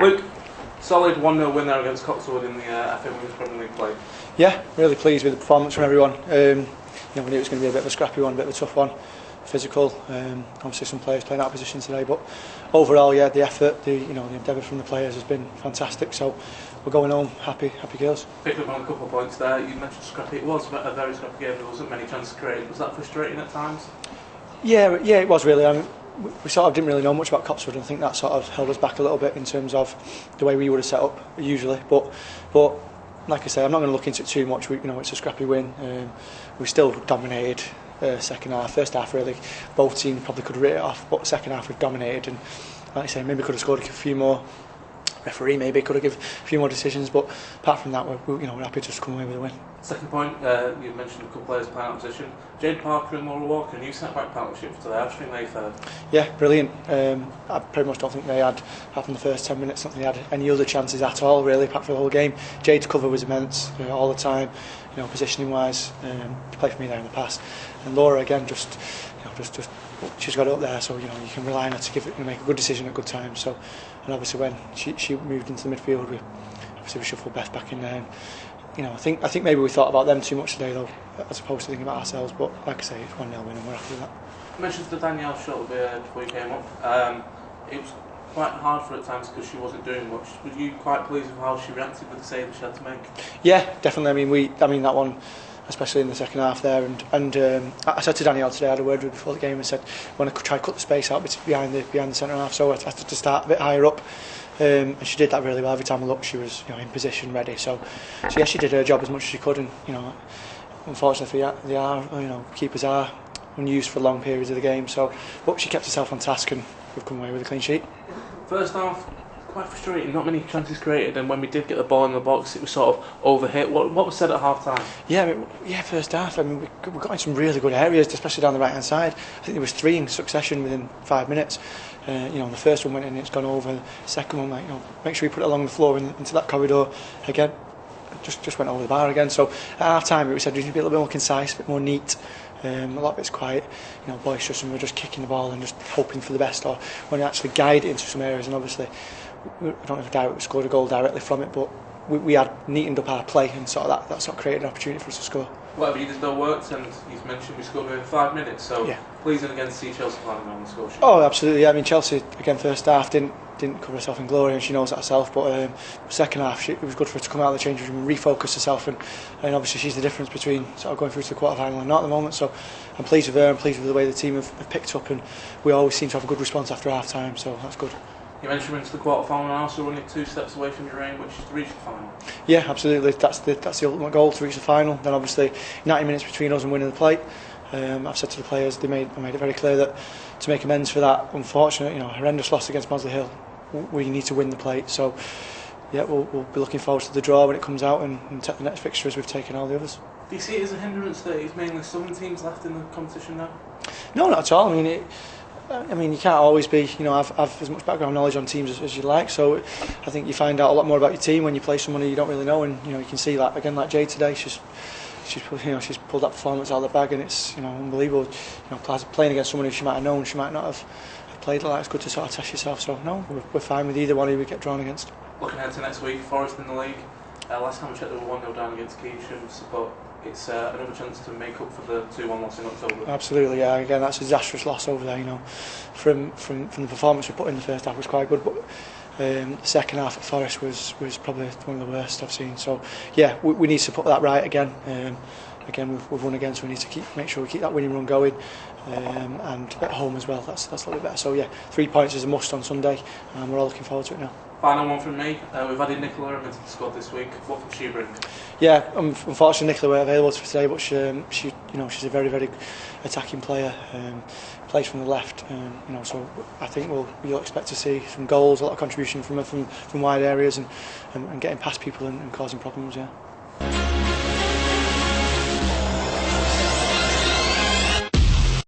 Luke, solid 1-0 win there against Copsewood in the FA Women's Premier League play. Yeah, really pleased with the performance from everyone. We knew it was going to be a bit of a scrappy one, a bit of a tough one, physical. Obviously some players playing out of position today, but overall, yeah, the effort, the endeavour from the players has been fantastic. So we're going home happy girls. Picked up on a couple of points there. You mentioned scrappy. It was a very scrappy game. There wasn't many chances created. Was that frustrating at times? Yeah, it was really. I mean, we sort of didn't really know much about Copsewood, and I think that sort of held us back a little bit in terms of the way we would have set up usually. But like I say, I'm not going to look into it too much. It's a scrappy win. We still dominated second half. First half really, both teams probably could have written it off, but second half we've dominated, and like I say, maybe could have scored a few more. Referee maybe could have given a few more decisions, but apart from that, we're happy to just come away with a win. Second point, you mentioned a couple of players playing out of position. Jade Parker and Laura Walker, new centre-back partnership for today. How do you think they fared? Yeah, brilliant. I pretty much don't think they had, apart from the first 10 minutes, I don't think they had any other chances at all, really, apart from the whole game. Jade's cover was immense, all the time, positioning-wise. She played for me there in the past. And Laura, again, just she's got it up there, so you can rely on her to make a good decision at good times. So, and obviously when she moved into the midfield, we shuffled Beth back in there. And, I think maybe we thought about them too much today, though, as opposed to thinking about ourselves. But like I say, it's 1-0 win, and we're happy with that. You mentioned to Danielle shortly before you came up. It was quite hard for her at times because she wasn't doing much. Were you quite pleased with how she reacted with the save that she had to make? Yeah, definitely. I mean that one, especially in the second half there, and I said to Danielle today, I had a word with her before the game and said I want to try to cut the space out behind the centre half, so I had to start a bit higher up, and she did that really well. Every time I looked, she was in position, ready. So yeah, she did her job as much as she could, and unfortunately keepers are unused for long periods of the game. So, but she kept herself on task, and we've come away with a clean sheet. First half, quite frustrating, not many chances created, and when we did get the ball in the box, it was sort of overhit. What was said at half time? Yeah, first half, we got in some really good areas, especially down the right hand side. I think there was 3 in succession within 5 minutes. The first one went in, it's gone over. The second one, make sure we put it along the floor and into that corridor again. Just went over the bar again. So at half time, we said we need to be a little bit more concise, a bit more neat. A lot of it's quite boisterous, and we're just kicking the ball and just hoping for the best, or when we actually guide it into some areas. And obviously I don't know if we scored a goal directly from it, but we had neatened up our play, and sort of that sort of created an opportunity for us to score. Whatever you did though worked, and you've mentioned we scored within 5 minutes, so yeah. Pleasing again to see Chelsea playing on the score sheet. Oh, absolutely. I mean, Chelsea again first half didn't cover herself in glory, and she knows that herself, but second half it was good for her to come out of the change room and refocus herself, and obviously she's the difference between sort of going through to the quarter-final and not at the moment. So I'm pleased with her, I'm pleased with the way the team have picked up, and we always seem to have a good response after half time, so that's good. You mentioned into the quarter-final and also only 2 steps away from your aim, which is to reach the final. Yeah, absolutely. That's the ultimate goal, to reach the final. Then obviously 90 minutes between us and winning the plate. I've said to the players, I made it very clear that to make amends for that unfortunate, horrendous loss against Mosley Hill, we need to win the plate. So yeah, we'll be looking forward to the draw when it comes out, and take the next fixture as we've taken all the others. Do you see it as a hindrance that it's mainly southern teams left in the competition now? No, not at all. I mean, you can't always be, have as much background knowledge on teams as you like. So I think you find out a lot more about your team when you play someone who you don't really know, and you can see that again, like Jade today. She's pulled that performance out of the bag, and it's unbelievable. Playing against someone who she might have known, she might not have played like that. It's good to sort of test yourself. So no, we're fine with either one who we get drawn against. Looking ahead to next week, Forest in the league. Last time we checked, they were 1-0 down against Keynsham, but it's another chance to make up for the 2-1 loss in October. Absolutely, yeah. Again, that's a disastrous loss over there. From the performance we put in the first half was quite good, but the second half at Forest was probably one of the worst I've seen. So yeah, we need to put that right again. Again, we've won again, so we need to make sure we keep that winning run going, and at home as well. That's a little bit better. So yeah, 3 points is a must on Sunday, and we're all looking forward to it now. Final one from me. We've added Nicola Emery to the squad this week. What can she bring? Yeah, unfortunately Nicola weren't available for today, but she's a very, very attacking player. Plays from the left, so I think you'll expect to see some goals, a lot of contribution from her from wide areas, and getting past people and causing problems. Yeah.